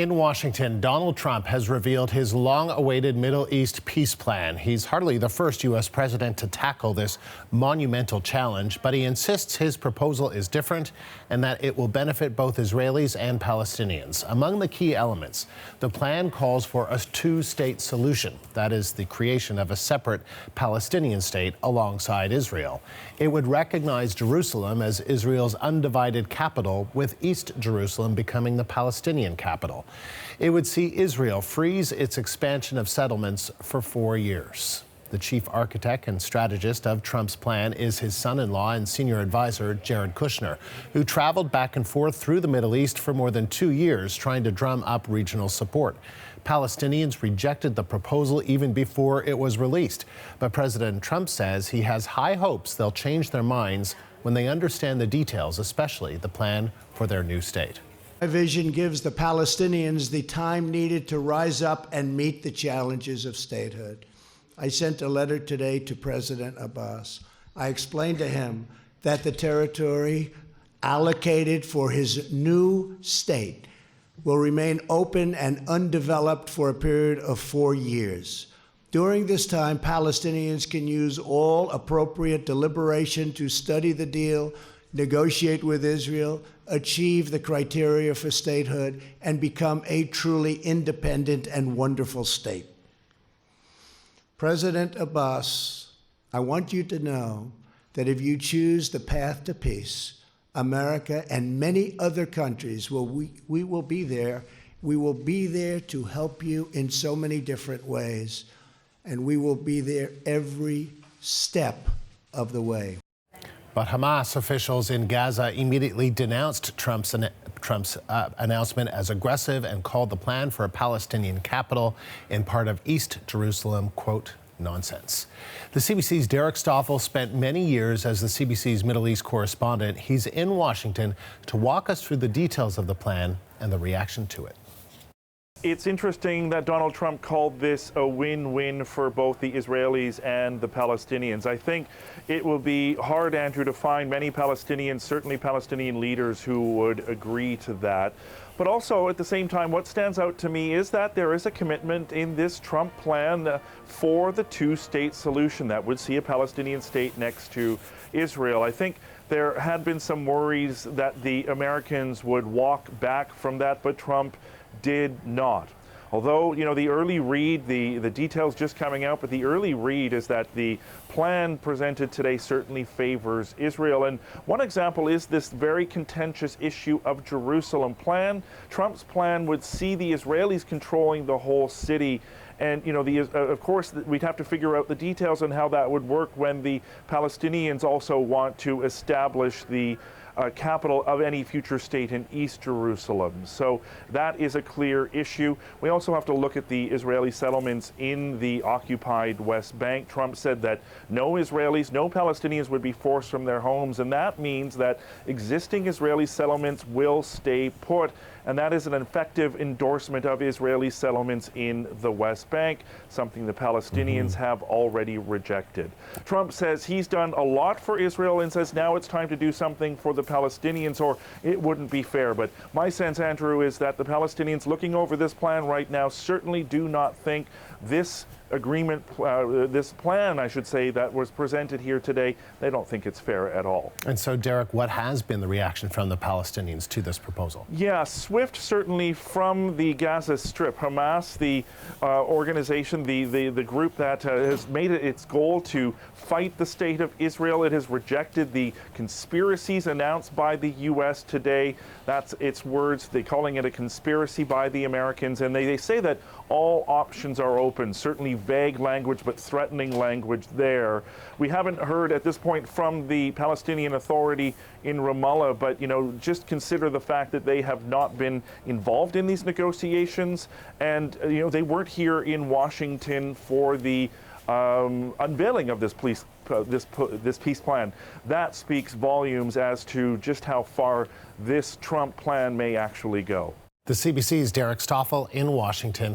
In Washington, Donald Trump has revealed his long-awaited Middle East peace plan. He's hardly the first U.S. president to tackle this monumental challenge, but he insists his proposal is different and that it will benefit both Israelis and Palestinians. Among the key elements, the plan calls for a two-state solution. That is, the creation of a separate Palestinian state alongside Israel. It would recognize Jerusalem as Israel's undivided capital, with East Jerusalem becoming the Palestinian capital. It would see Israel freeze its expansion of settlements for 4 years. The chief architect and strategist of Trump's plan is his son-in-law and senior advisor, Jared Kushner, who traveled back and forth through the Middle East for more than 2 years trying to drum up regional support. Palestinians rejected the proposal even before it was released. But President Trump says he has high hopes they'll change their minds when they understand the details, especially the plan for their new state. My vision gives the Palestinians the time needed to rise up and meet the challenges of statehood. I sent a letter today to President Abbas. I explained to him that the territory allocated for his new state will remain open and undeveloped for a period of 4 years. During this time, Palestinians can use all appropriate deliberation to study the deal, negotiate with Israel, achieve the criteria for statehood, and become a truly independent and wonderful state. President Abbas, I want you to know that if you choose the path to peace, America and many other countries, we will be there. We will be there to help you in so many different ways, and we will be there every step of the way. But Hamas officials in Gaza immediately denounced Trump's announcement as aggressive and called the plan for a Palestinian capital in part of East Jerusalem, quote, nonsense. The CBC's Derek Stoffel spent many years as the CBC's Middle East correspondent. He's in Washington to walk us through the details of the plan and the reaction to it. It's interesting that Donald Trump called this a win-win for both the Israelis and the Palestinians. I think it will be hard, Andrew, to find many Palestinians, certainly Palestinian leaders, who would agree to that. But also, at the same time, what stands out to me is that there is a commitment in this Trump plan for the two-state solution that would see a Palestinian state next to Israel. I think there had been some worries that the Americans would walk back from that, but Trump did not. Although, you know, the early read, the details just coming out, but the early read is that the plan presented today certainly favors Israel. And one example is this very contentious issue of Jerusalem plan. Trump's plan would see the Israelis controlling the whole city. And, you know, of course, we'd have to figure out the details on how that would work when the Palestinians also want to establish the capital of any future state in East Jerusalem. So that is a clear issue. We also have to look at the Israeli settlements in the occupied West Bank. Trump said that no Israelis, no Palestinians would be forced from their homes, and that means that existing Israeli settlements will stay put. And that is an effective endorsement of Israeli settlements in the West Bank, something the Palestinians have already rejected. Trump says he's done a lot for Israel and says now it's time to do something for the Palestinians, or it wouldn't be fair. But my sense, Andrew, is that the Palestinians looking over this plan right now certainly do not think this agreement, this plan, I should say, that was presented here today, they don't think it's fair at all. And so, Derek, what has been the reaction from the Palestinians to this proposal? Yeah, swift, certainly, from the Gaza Strip. Hamas, the organization, the group that has made it its goal to fight the state of Israel. It has rejected the conspiracies announced by the U.S. today. That's its words. They're calling it a conspiracy by the Americans. And they say that all options are open, certainly vague language, but threatening language there. We haven't heard at this point from the Palestinian Authority in Ramallah, but, you know, just consider the fact that they have not been involved in these negotiations, and, you know, they weren't here in Washington for the unveiling of this peace plan. That speaks volumes as to just how far this Trump plan may actually go. The CBC's Derek Stoffel in Washington.